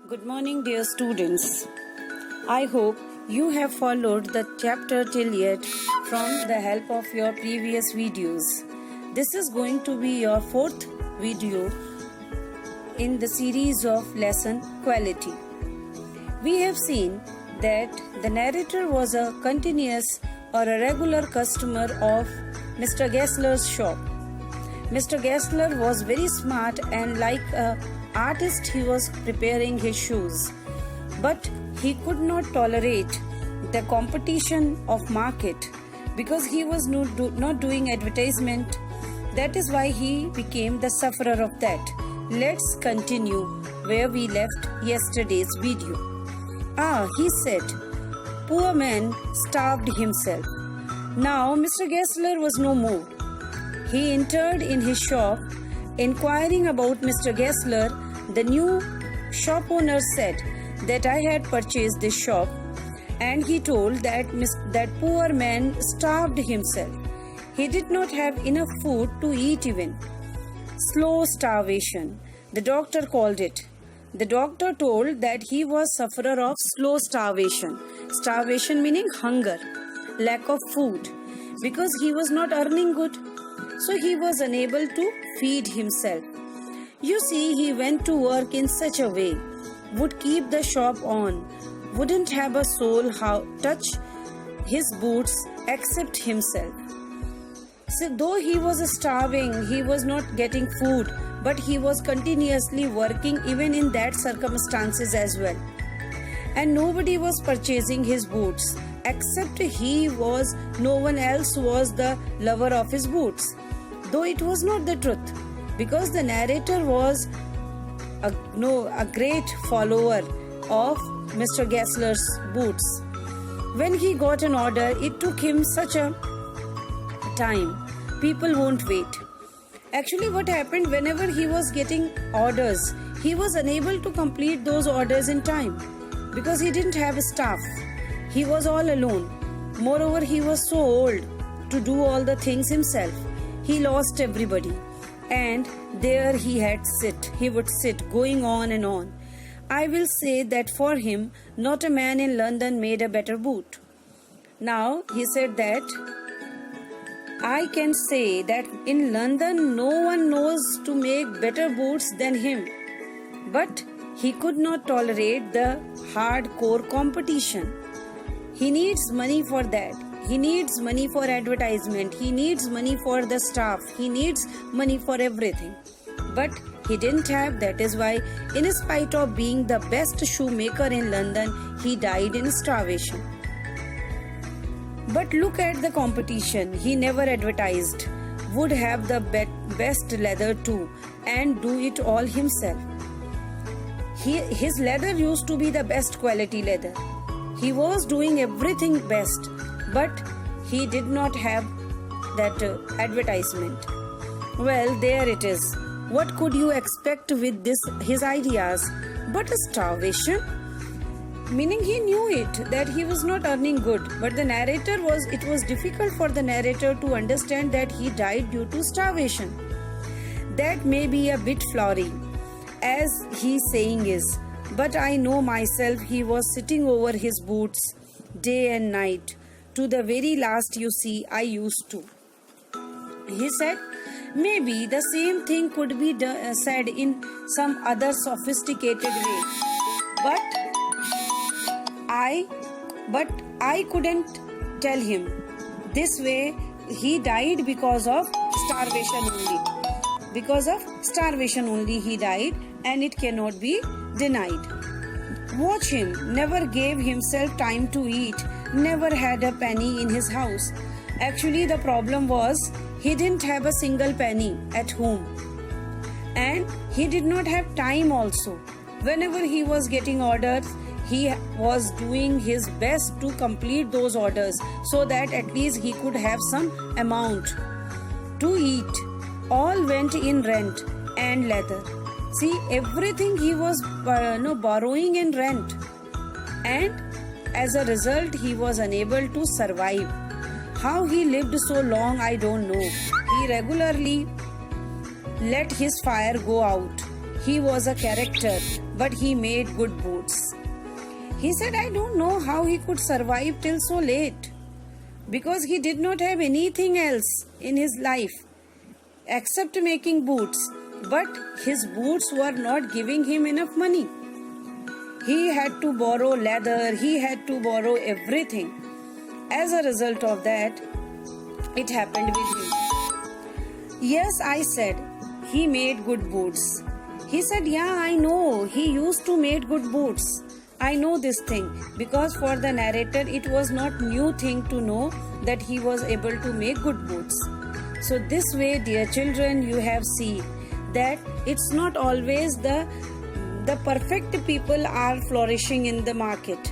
Good morning, dear students. I hope you have followed the chapter till yet from the help of your previous videos. This is going to be your fourth video in the series of lesson quality. We have seen that the narrator was a continuous or a regular customer of Mr. Gessler's shop. Mr. Gessler was very smart and like an artist he was preparing his shoes. But he could not tolerate the competition of market because he was not doing advertisement. That is why he became the sufferer of that. Let's continue where we left yesterday's video. He said, poor man starved himself. Now Mr. Gessler was no more. He entered in his shop. Inquiring about Mr. Gessler, the new shop owner said that I had purchased this shop, and he told that poor man starved himself. He did not have enough food to eat even. Slow starvation, the doctor called it. The doctor told that he was sufferer of slow starvation. Starvation meaning hunger, lack of food, because he was not earning good. So he was unable to feed himself. You see, he went to work in such a way, would keep the shop on, wouldn't have a soul touch his boots except himself. So though he was starving, he was not getting food, but he was continuously working even in that circumstances as well. And nobody was purchasing his boots except no one else was the lover of his boots. Though it was not the truth, because the narrator was a great follower of Mr. Gessler's boots. When he got an order, it took him such a time. People won't wait. Actually, what happened, whenever he was getting orders, he was unable to complete those orders in time because he didn't have staff. He was all alone. Moreover, he was so old to do all the things himself. He lost everybody. And there he would sit, going on and on. I will say that for him, not a man in London made a better boot. Now, he said that, I can say that in London, no one knows to make better boots than him. But he could not tolerate the hardcore competition. He needs money for that. He needs money for advertisement. He needs money for the staff. He needs money for everything. But he didn't have. That is why, in spite of being the best shoemaker in London, he died in starvation. But look at the competition. He never advertised. Would have the best leather too and do it all himself. His leather used to be the best quality leather. He was doing everything best. But he did not have that advertisement. Well, there it is. What could you expect with his ideas? But starvation? Meaning he knew it, that he was not earning good. But it was difficult for the narrator to understand that he died due to starvation. That may be a bit flowery, as he saying is. But I know myself, he was sitting over his boots day and night. To the very last, you see, I used to. He said, maybe the same thing could be said in some other sophisticated way. But I couldn't tell him. This way, he died because of starvation only. Because of starvation only he died, and it cannot be denied. Watch him, never gave himself time to eat, never had a penny in his house. Actually, the problem was he didn't have a single penny at home. And he did not have time also. Whenever he was getting orders, he was doing his best to complete those orders so that at least he could have some amount to eat. All went in rent and leather. See, everything he was borrowing in rent. And as a result, he was unable to survive. How he lived so long, I don't know. He regularly let his fire go out. He was a character. but he made good boots. He said, I don't know how he could survive till so late, because he did not have anything else in his life except making boots, but his boots were not giving him enough money. He had to borrow leather, he had to borrow everything. As a result of that, it happened with him. Yes, I said, he made good boots. He said, yeah, I know, he used to make good boots. I know this thing, because for the narrator it was not new thing to know that he was able to make good boots. So this way, dear children, you have seen that it's not always the perfect people are flourishing in the market.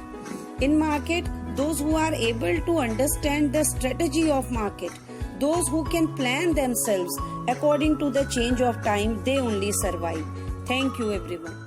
In market, those who are able to understand the strategy of market, those who can plan themselves according to the change of time, they only survive. Thank you, everyone.